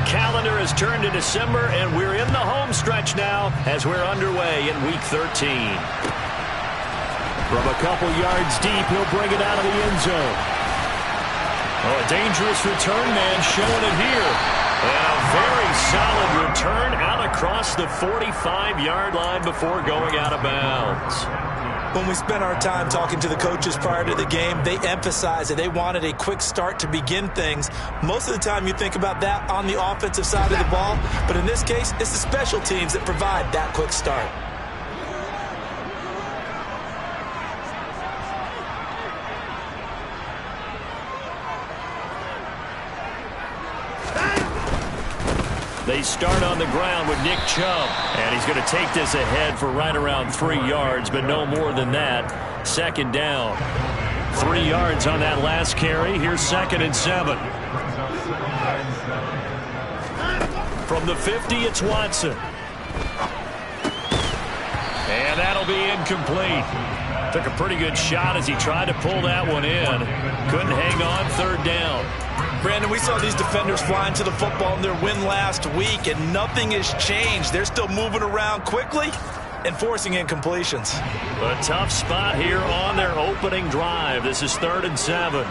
calendar has turned to December, and we're in the home stretch now as we're underway in Week 13. From a couple yards deep, he'll bring it out of the end zone. Oh, a dangerous return man showing it here. And a very solid return out across the 45-yard line before going out of bounds. When we spent our time talking to the coaches prior to the game, they emphasized that they wanted a quick start to begin things. Most of the time you think about that on the offensive side of the ball, but in this case, it's the special teams that provide that quick start. They start on the ground with Nick Chubb, and he's going to take this ahead for right around 3 yards, but no more than that. Second down. 3 yards on that last carry. Here's 2nd and 7. From the 50, it's Watson. And that'll be incomplete. Took a pretty good shot as he tried to pull that one in. Couldn't hang on. 3rd down. Brandon, we saw these defenders flying to the football in their win last week, and nothing has changed. They're still moving around quickly and forcing incompletions. A tough spot here on their opening drive. This is 3rd and 7.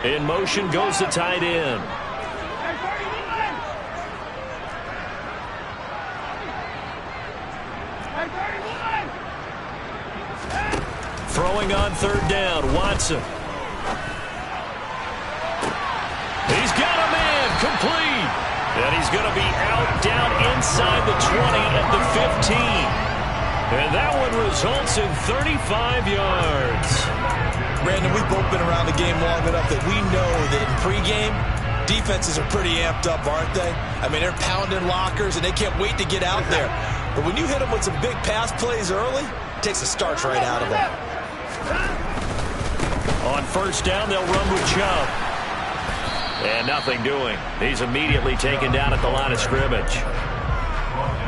In motion goes the tight end. Throwing on 3rd down, Watson. He's got a man, complete. And he's going to be out down inside the 20 at the 15. And that one results in 35 yards. Brandon, we've both been around the game long enough that we know that in pregame, defenses are pretty amped up, aren't they? I mean, they're pounding lockers, and they can't wait to get out there. But when you hit them with some big pass plays early, it takes the starch right out of them. On 1st down, they'll run with Chubb. And nothing doing. He's immediately taken down at the line of scrimmage.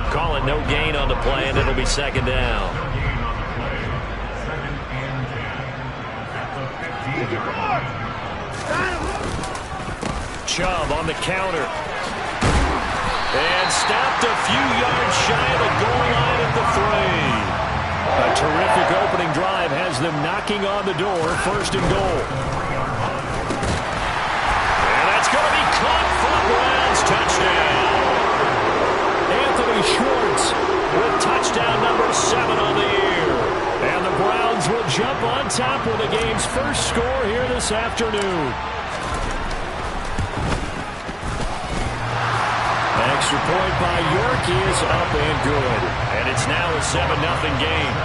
Call it no gain on the play, and it'll be 2nd down. Chubb on the counter. And stopped a few yards shy of the goal line at the 3. A terrific opening drive has them knocking on the door. 1st and goal. And that's going to be caught for the Browns. Touchdown. Anthony Schwartz with touchdown number 7 on the year. And the Browns will jump on top with the game's first score here this afternoon. Extra point by York is up and good. And it's now a 7-0 game.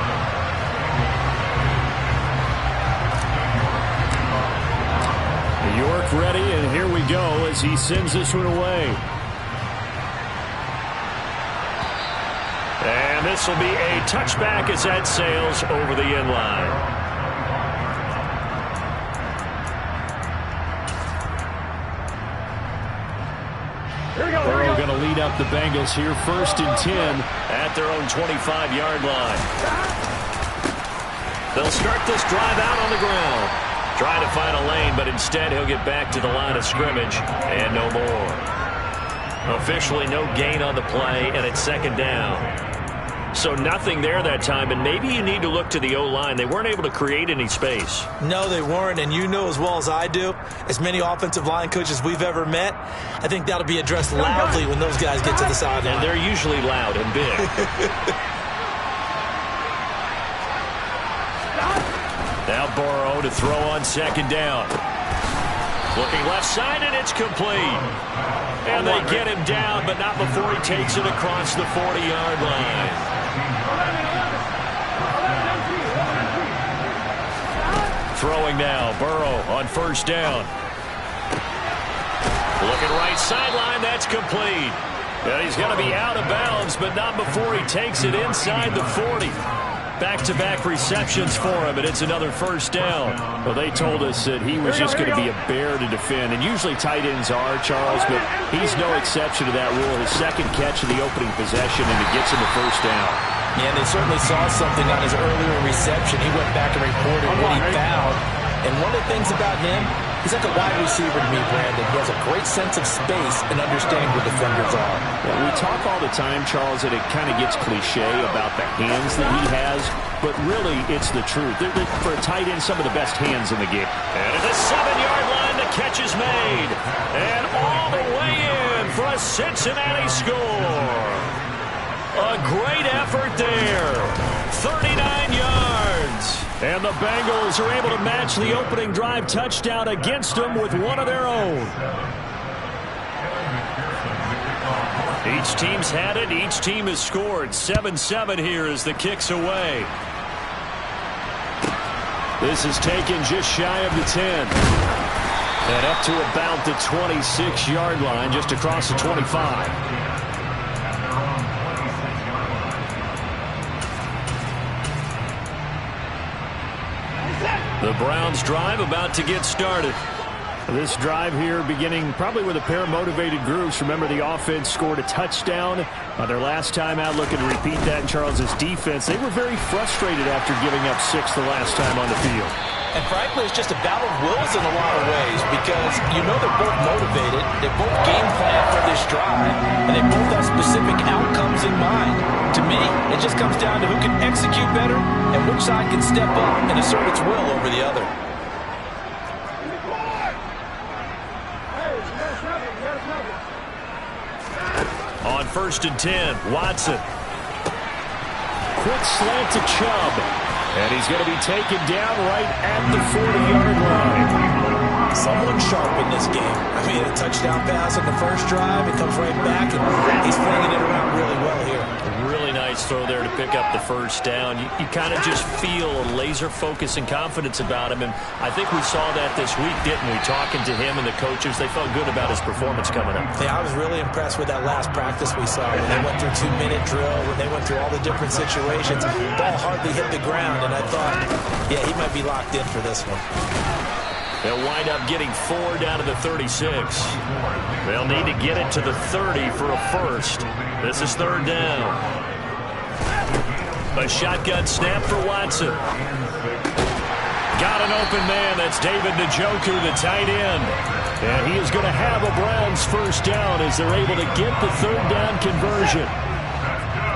York ready, and here we go as he sends this one away. And this will be a touchback as that sails over the end line. Burrow going to lead up the Bengals here, 1st and 10 at their own 25-yard line. They'll start this drive out on the ground. Trying to find a lane, but instead he'll get back to the line of scrimmage and no more. Officially no gain on the play, and it's 2nd down. So nothing there that time, and maybe you need to look to the O-line. They weren't able to create any space. No, they weren't, and you know as well as I do, as many offensive line coaches we've ever met, I think that'll be addressed loudly when those guys get to the sideline. And they're usually loud and big. Now Burrow to throw on 2nd down. Looking left side, and it's complete. And they get him down, but not before he takes it across the 40-yard line. Throwing now, Burrow on 1st down. Looking right sideline, that's complete. And he's going to be out of bounds, but not before he takes it inside the 40. Back-to-back receptions for him, and it's another 1st down. Well, they told us that he was just going to be a bear to defend, and usually tight ends are, Charles, but he's no exception to that rule. His 2nd catch of the opening possession, and it gets him the 1st down. Yeah, and they certainly saw something on his earlier reception. He went back and reported what he found. And one of the things about him, He's like a wide receiver to me, Brandon. He has a great sense of space and understanding where defenders are. Well, we talk all the time, Charles, that it kind of gets cliche about the hands that he has, but really it's the truth. For a tight end, some of the best hands in the game. And at the 7-yard line, the catch is made. And all the way in for a Cincinnati score. A great effort there. 39 yards. And the Bengals are able to match the opening drive touchdown against them with one of their own. Each team's had it. Each team has scored. 7-7 here as the kick's away. This is taken just shy of the 10. And up to about the 26-yard line, just across the 25. The Browns drive about to get started. This drive here beginning probably with a pair of motivated groups. Remember, the offense scored a touchdown on their last time out. Looking to repeat that in Charles's defense. They were very frustrated after giving up 6 the last time on the field. And frankly, it's just a battle of wills in a lot of ways because you know they're both motivated. They both game plan for this drive, and they both have specific outcomes in mind. To me, it just comes down to who can execute better and which side can step up and assert its will over the other. On 1st and 10, Watson. Quick slant to Chubb. And he's going to be taken down right at the 40-yard line. Someone sharp in this game. I mean, a touchdown pass on the first drive. It comes right back, and he's flinging it around really well here. Really nice throw there to pick up the first down. You kind of just feel a laser focus and confidence about him, and I think we saw that this week, didn't we? Talking to him and the coaches, they felt good about his performance coming up. Yeah, I was really impressed with that last practice we saw when they went through 2-minute drill, when they went through all the different situations. Ball hardly hit the ground, and I thought, yeah, he might be locked in for this one. They'll wind up getting 4 down to the 36. They'll need to get it to the 30 for a first. This is 3rd down. A shotgun snap for Watson. Got an open man. That's David Njoku, the tight end. And he is going to have a Browns first down as they're able to get the 3rd down conversion.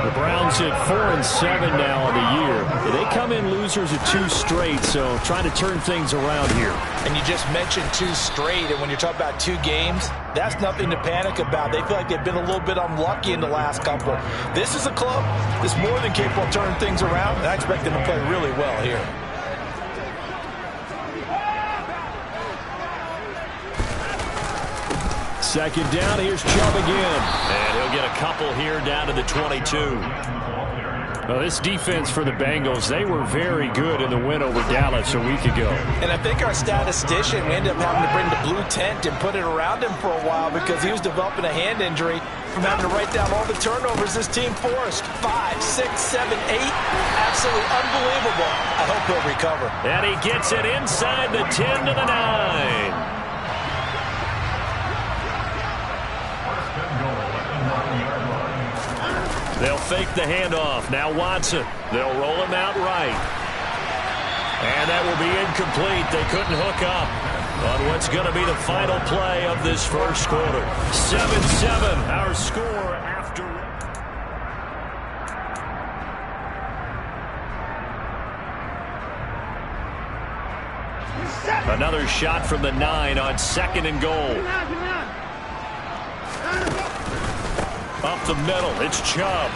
The Browns at 4-7 now on the year. They come in losers of 2 straight, so trying to turn things around here. And you just mentioned 2 straight, and when you're talking about 2 games, that's nothing to panic about. They feel like they've been a little bit unlucky in the last couple. This is a club that's more than capable of turning things around, and I expect them to play really well here. Second down, here's Chubb again. And he'll get a couple here down to the 22. Well, this defense for the Bengals, they were very good in the win over Dallas a week ago. And I think our statistician, we ended up having to bring the blue tent and put it around him for a while because he was developing a hand injury from having to write down all the turnovers this team forced. 5, 6, 7, 8. Absolutely unbelievable. I hope he'll recover. And he gets it inside the 10 to the 9. They'll fake the handoff. Now Watson. They'll roll him out right. And that will be incomplete. They couldn't hook up on what's going to be the final play of this first quarter. 7-7, our score after. Another shot from the 9 on 2nd and goal. Up the middle, it's Chubb.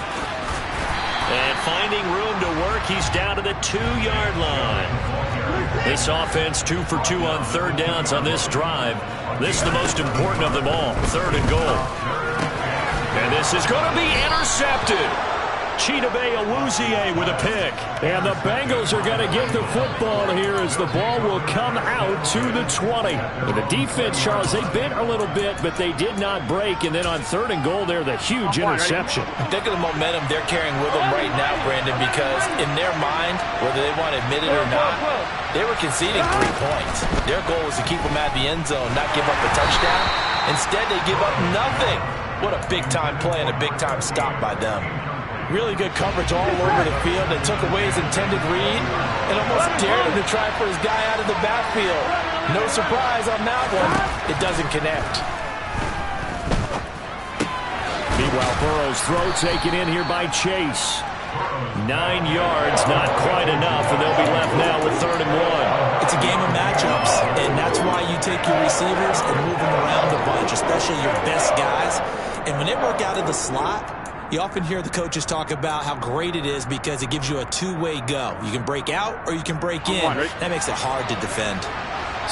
And finding room to work, he's down to the 2-yard line. This offense 2 for 2 on 3rd downs on this drive. This is the most important of them all, 3rd and goal. And this is going to be intercepted. Chidobe Awuzie with a pick. And the Bengals are going to get the football here as the ball will come out to the 20. And the defense, Charles, they bent a little bit, but they did not break. And then on 3rd and goal there, the huge interception. Think of the momentum they're carrying with them right now, Brandon, because in their mind, whether they want to admit it or not, they were conceding 3 points. Their goal was to keep them at the end zone, not give up a touchdown. Instead, they give up nothing. What a big-time play and a big-time stop by them. Really good coverage all over the field. They took away his intended read and almost dared him to try for his guy out of the backfield. No surprise on that one. It doesn't connect. Meanwhile, Burrow's throw taken in here by Chase. 9 yards, not quite enough, and they'll be left now with 3rd and 1. It's a game of matchups, and that's why you take your receivers and move them around a bunch, especially your best guys. And when they work out of the slot, you often hear the coaches talk about how great it is because it gives you a two-way go. You can break out or you can break in. That makes it hard to defend.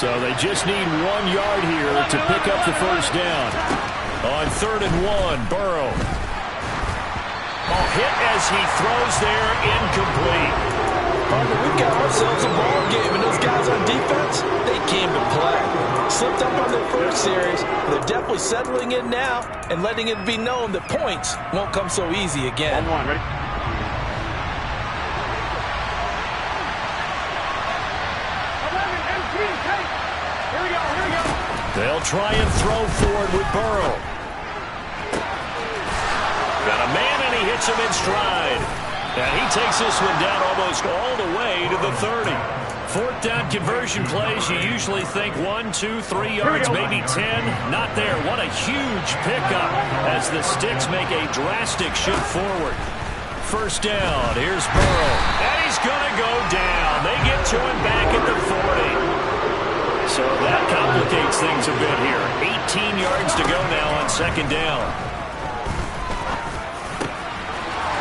So they just need 1 yard here to pick up the first down. On 3rd and 1, Burrow. Hit as he throws there, incomplete. Partner, we've got ourselves a ball game, and those guys on defense, they came to play. Slipped up on their first series, but they're definitely settling in now and letting it be known that points won't come so easy again. 1-1, ready? Here we go. They'll try and throw forward with Burrow. Got a man, and he hits him in stride. And he takes this one down almost all the way to the 30. 4th down conversion plays, you usually think 1, 2, 3 yards, maybe 10. Not there. What a huge pickup as the Sticks make a drastic shift forward. 1st down. Here's Burrow. And he's going to go down. They get to him back at the 40. So that complicates things a bit here. 18 yards to go now on 2nd down.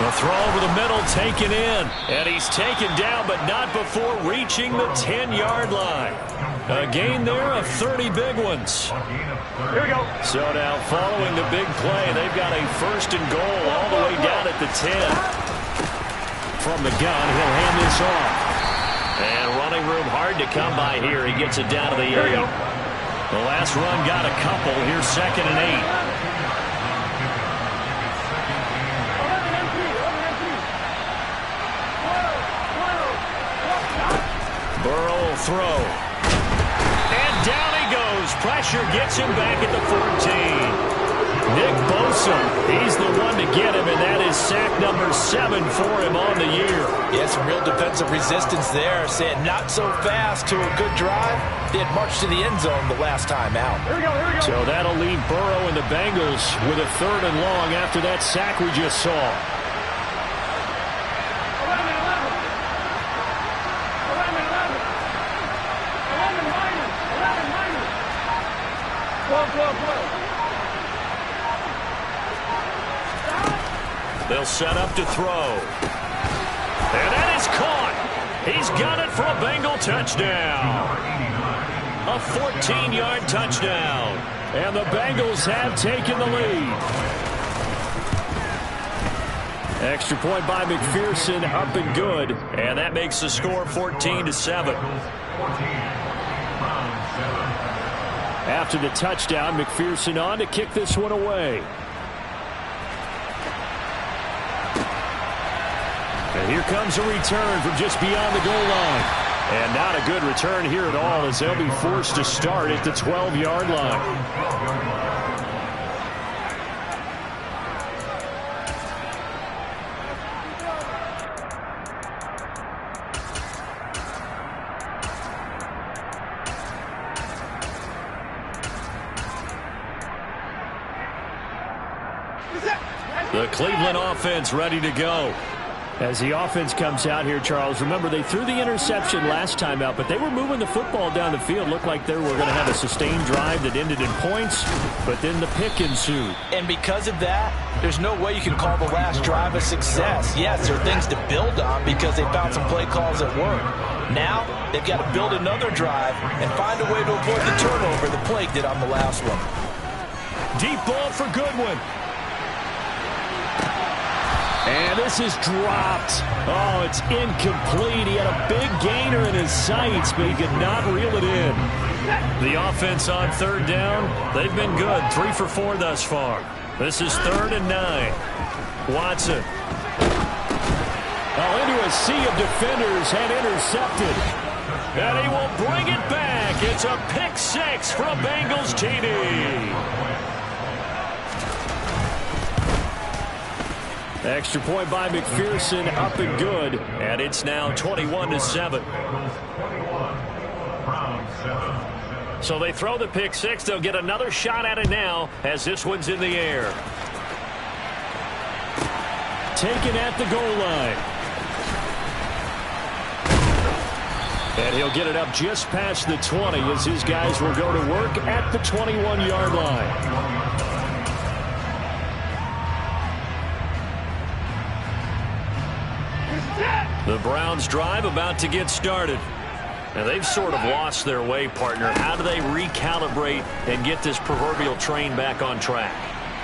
The throw over the middle taken in. And he's taken down, but not before reaching the 10-yard line. A gain there of 30 big ones. Here we go. So now following the big play, they've got a 1st and goal all the way down at the 10. From the gun, he'll hand this off. And running room hard to come by here. He gets it down to the 8. The last run got a couple. Here's 2nd and 8. Burrow will throw. And down he goes. Pressure gets him back at the 14. Nick Bosa, he's the one to get him, and that is sack number 7 for him on the year. Yeah, some real defensive resistance there. Saying not so fast to a good drive. They had marched to the end zone the last time out. Here we go. So that'll leave Burrow and the Bengals with a 3rd and long after that sack we just saw. 12. They'll set up to throw. And that is caught. He's got it for a Bengal touchdown. A 14-yard touchdown. And the Bengals have taken the lead. Extra point by McPherson, up and good. And that makes the score 14-7. After the touchdown, McPherson on to kick this one away. And here comes a return from just beyond the goal line. And not a good return here at all as they'll be forced to start at the 12-yard line. The Cleveland offense ready to go. As the offense comes out here, Charles, remember they threw the interception last time out, but they were moving the football down the field. Looked like they were going to have a sustained drive that ended in points, but then the pick ensued. And because of that, there's no way you can call the last drive a success. Yes, there are things to build on because they found some play calls that work. Now, they've got to build another drive and find a way to avoid the turnover the Plague did on the last one. Deep ball for Goodwin. And this is dropped. Oh, it's incomplete. He had a big gainer in his sights, but he could not reel it in. The offense on 3rd down, they've been good. 3 for 4 thus far. This is 3rd and 9. Watson. Oh, into a sea of defenders and intercepted. And he will bring it back. It's a pick 6 for a Bengals TD. Extra point by McPherson, up and good. And it's now 21-7. So they throw the pick six. They'll get another shot at it now as this one's in the air. Taken at the goal line. And he'll get it up just past the 20 as his guys will go to work at the 21-yard line. The Browns drive about to get started. Now they've sort of lost their way, partner. How do they recalibrate and get this proverbial train back on track?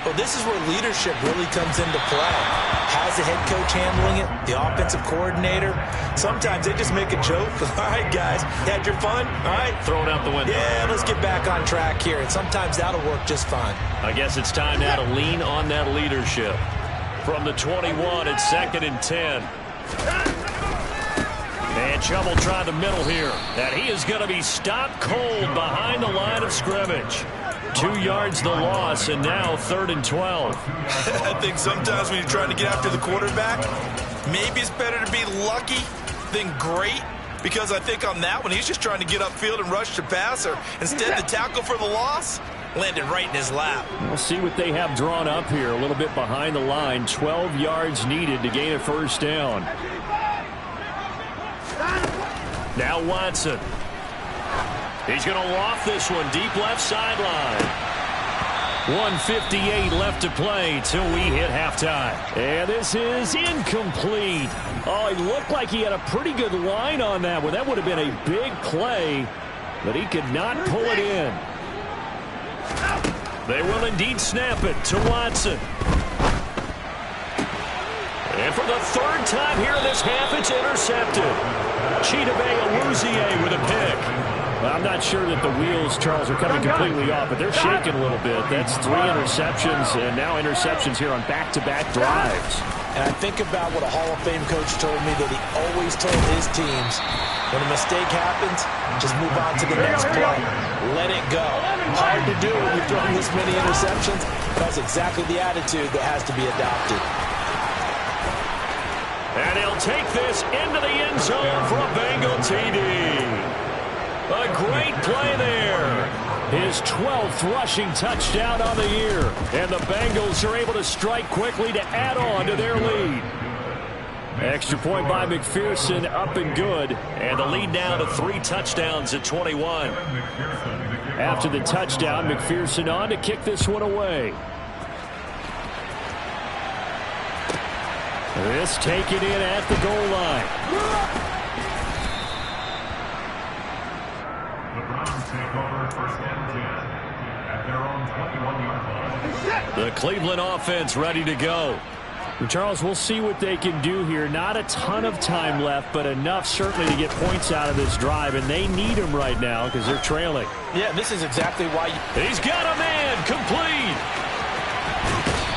Well, this is where leadership really comes into play. How's the head coach handling it? The offensive coordinator? Sometimes they just make a joke. All right, guys, you had your fun? All right. Throw it out the window. Yeah, let's get back on track here. And sometimes that'll work just fine. I guess it's time now to lean on that leadership. From the 21, it's 2nd and 10. And trouble trying the middle here. And he is going to be stopped cold behind the line of scrimmage. 2 yards the loss, and now 3rd and 12. I think sometimes when you're trying to get after the quarterback, maybe it's better to be lucky than great. Because I think on that one, he's just trying to get upfield and rush the passer. Instead, the tackle for the loss landed right in his lap. We'll see what they have drawn up here. A little bit behind the line. 12 yards needed to gain a first down. Now Watson. He's going to loft this one deep left sideline. 1:58 left to play till we hit halftime. And this is incomplete. Oh, he looked like he had a pretty good line on that one. That would have been a big play, but he could not pull it in. They will indeed snap it to Watson. And for the 3rd time here in this half, it's intercepted. Chidobe Awuzie with a pick. Well, I'm not sure that the wheels, Charles, are coming completely off, but they're shaking a little bit. That's 3 interceptions, and now interceptions here on back-to-back drives. And I think about what a Hall of Fame coach told me that he always told his teams, when a mistake happens, just move on to the next play. Let it go. Hard to do when you've thrown this many interceptions. That's exactly the attitude that has to be adopted. And he'll take this into the end zone for a Bengal TD. A great play there. His 12th rushing touchdown on the year. And the Bengals are able to strike quickly to add on to their lead. Extra point by McPherson, up and good. And the lead now to 3 touchdowns at 21. After the touchdown, McPherson on to kick this one away. This taken in at the goal line. The Browns take over 1st and 10 at their own 21-yard line. The Cleveland offense ready to go. Charles, we'll see what they can do here. Not a ton of time left, but enough certainly to get points out of this drive, and they need them right now because they're trailing. Yeah, this is exactly why. He's got a man complete.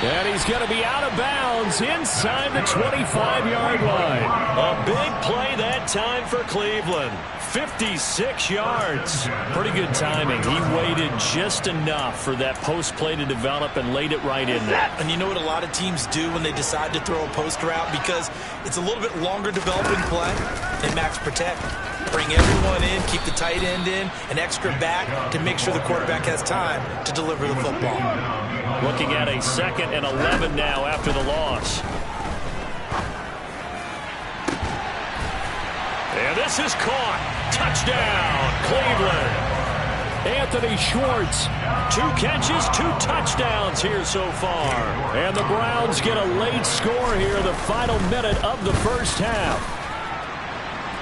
And he's going to be out of bounds inside the 25-yard line. A big play that time for Cleveland. 56 yards. Pretty good timing. He waited just enough for that post play to develop and laid it right in there. And you know what a lot of teams do when they decide to throw a post route? Because it's a little bit longer developing play. They max protect. Bring everyone in, keep the tight end in, an extra back to make sure the quarterback has time to deliver the football. Looking at a 2nd and 11 now after the loss. And this is caught. Touchdown, Cleveland. Anthony Schwartz. 2 catches, 2 touchdowns here so far. And the Browns get a late score here in the final minute of the first half.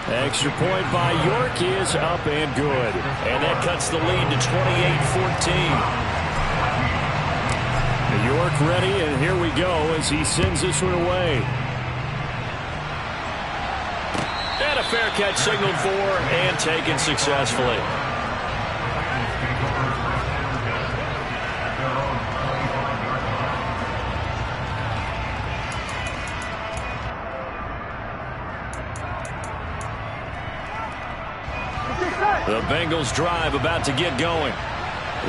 Extra point by York is up and good. And that cuts the lead to 28-14. York ready, and here we go as he sends this one away. And a fair catch signaled for and taken successfully. The Bengals drive about to get going.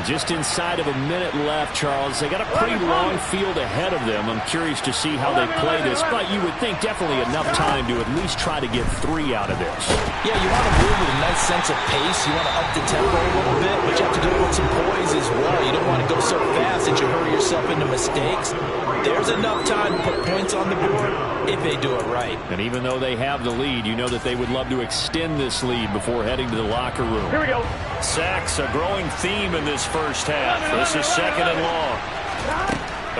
Just inside of a minute left, Charles. They got a pretty long field ahead of them. I'm curious to see how they play this, but you would think definitely enough time to at least try to get 3 out of this. Yeah, you want to move with a nice sense of pace. You want to up the tempo a little bit, but you have to do it with some poise as well. You don't want to go so fast that you hurry yourself into mistakes. There's enough time to put points on the board if they do it right. And even though they have the lead, you know that they would love to extend this lead before heading to the locker room. Here we go. Sacks, a growing theme in this first half. This is 2nd and long.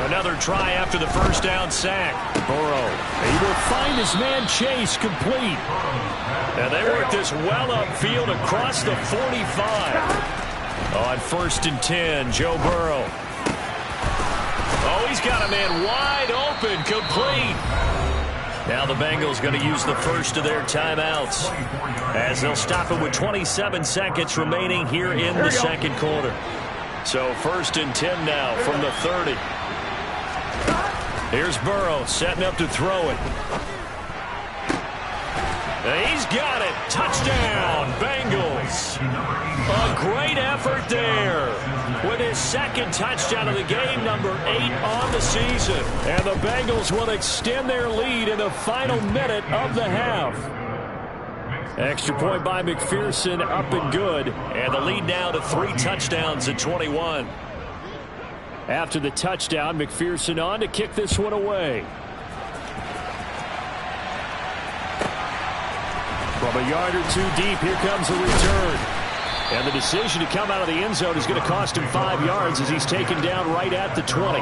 Another try after the first down sack. Burrow, he will find his man Chase complete. And they work this well upfield across the 45. On 1st and 10, Joe Burrow. Oh, he's got a man wide open, complete. Now the Bengals going to use the first of their timeouts as they'll stop it with 27 seconds remaining here in the second quarter. So 1st and 10 now from the 30. Here's Burrow setting up to throw it. He's got it. Touchdown, Bengals. A great effort there with his 2nd touchdown of the game, number 8 on the season. And the Bengals will extend their lead in the final minute of the half. Extra point by McPherson, up and good. And the lead now to 3 touchdowns at 21. After the touchdown, McPherson on to kick this one away. From a yard or 2 deep, here comes a return. And the decision to come out of the end zone is going to cost him 5 yards as he's taken down right at the 20.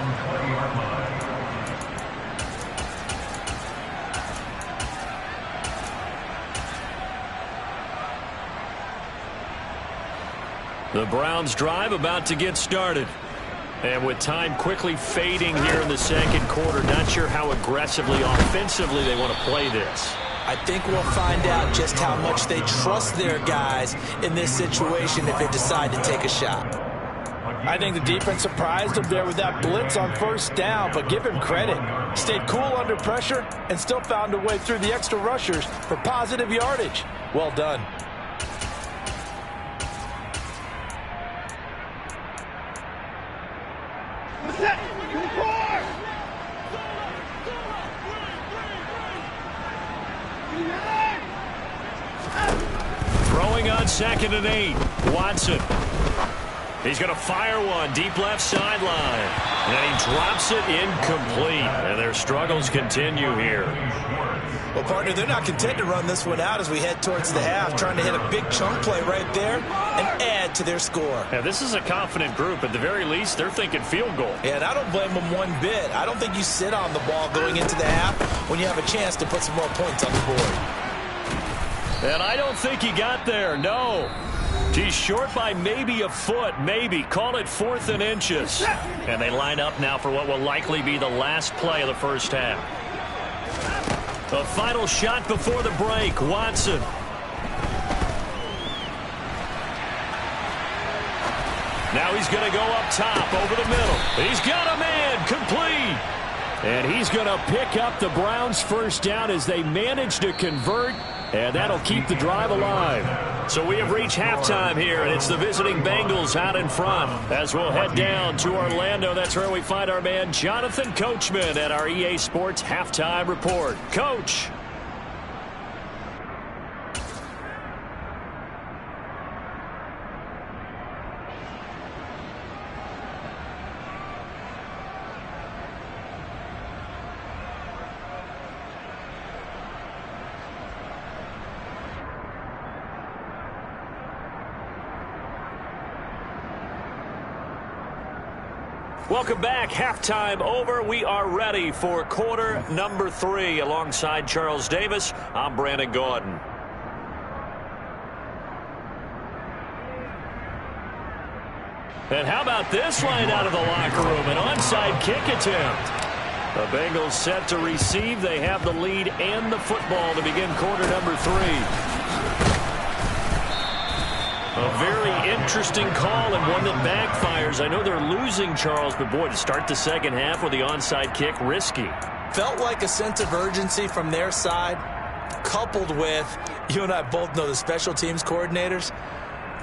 The Browns drive about to get started. And with time quickly fading here in the second quarter, not sure how aggressively, offensively they want to play this. I think we'll find out just how much they trust their guys in this situation if they decide to take a shot. I think the defense surprised him there with that blitz on 1st down, but give him credit. Stayed cool under pressure and still found a way through the extra rushers for positive yardage. Well done. Throwing on 2nd and 8. Watson. He's going to fire one deep left sideline. And he drops it incomplete. And their struggles continue here. Well, partner, they're not content to run this one out as we head towards the half, trying to hit a big chunk play right there and add to their score. Yeah, this is a confident group. At the very least, they're thinking field goal. Yeah, and I don't blame them one bit. I don't think you sit on the ball going into the half when you have a chance to put some more points on the board. And I don't think he got there, no. He's short by maybe a foot, maybe. Call it 4th and inches. And they line up now for what will likely be the last play of the first half. A final shot before the break. Watson. Now he's going to go up top over the middle. He's got a man complete. And he's going to pick up the Browns' first down as they manage to convert. And that'll keep the drive alive. So we have reached halftime here, and it's the visiting Bengals out in front. As we'll head down to Orlando, that's where we find our man Jonathan Coachman at our EA Sports Halftime Report. Coach. Welcome back. Halftime over. We are ready for quarter number 3. Alongside Charles Davis, I'm Brandon Gordon. And how about this line out of the locker room? An onside kick attempt. The Bengals set to receive. They have the lead and the football to begin quarter number 3. A very interesting call and one that backfires. I know they're losing, Charles, but boy, to start the second half with the onside kick, risky. Felt like a sense of urgency from their side, coupled with, you and I both know the special teams coordinators,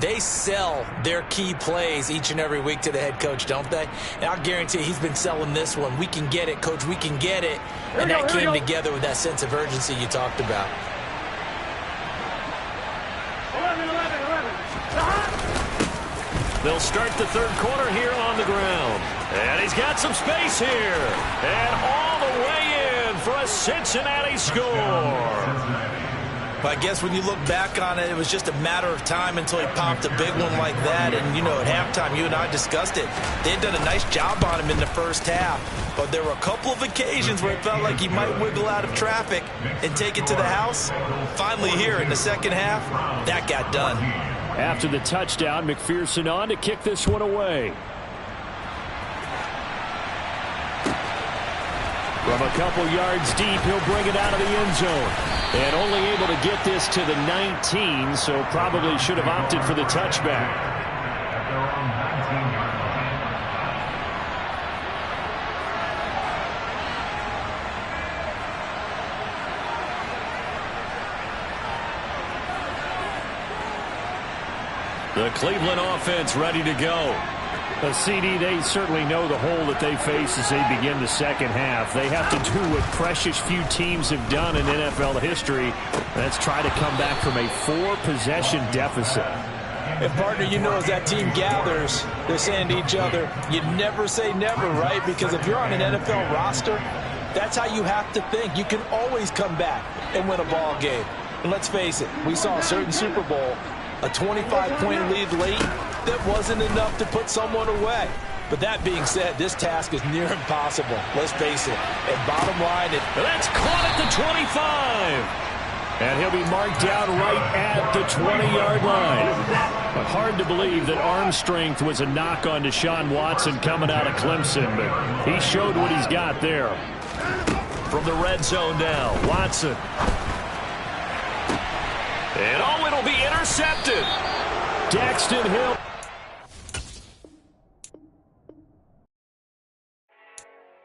They sell their key plays each and every week to the head coach, don't they? And I'll guarantee he's been selling this one. We can get it, coach. We can get it. And that came together with that sense of urgency you talked about. 11. They'll start the third quarter here on the ground. And he's got some space here. And all the way in for a Cincinnati score. But I guess when you look back on it, it was just a matter of time until he popped a big one like that. And, you know, at halftime, you and I discussed it. They had done a nice job on him in the first half. But there were a couple of occasions where it felt like he might wiggle out of traffic and take it to the house. Finally here in the second half, that got done. After the touchdown, McPherson on to kick this one away. From a couple yards deep, he'll bring it out of the end zone. And only able to get this to the 19, so probably should have opted for the touchback. The Cleveland offense ready to go. A CD, they certainly know the hole that they face as they begin the second half. They have to do what precious few teams have done in NFL history. That's try to come back from a 4-possession deficit. And, partner, you know as that team gathers, they're saying to each other, you never say never, right? Because if you're on an NFL roster, that's how you have to think. You can always come back and win a ball game. And let's face it, we saw a certain Super Bowl, a 25-point lead late, that wasn't enough to put someone away. But that being said, this task is near impossible. Let's face it. And bottom line, that's caught at the 25. And he'll be marked down right at the 20-yard line. But hard to believe that arm strength was a knock on Deshaun Watson coming out of Clemson. But he showed what he's got there. From the red zone now, Watson. And it'll be intercepted. Daxton Hill.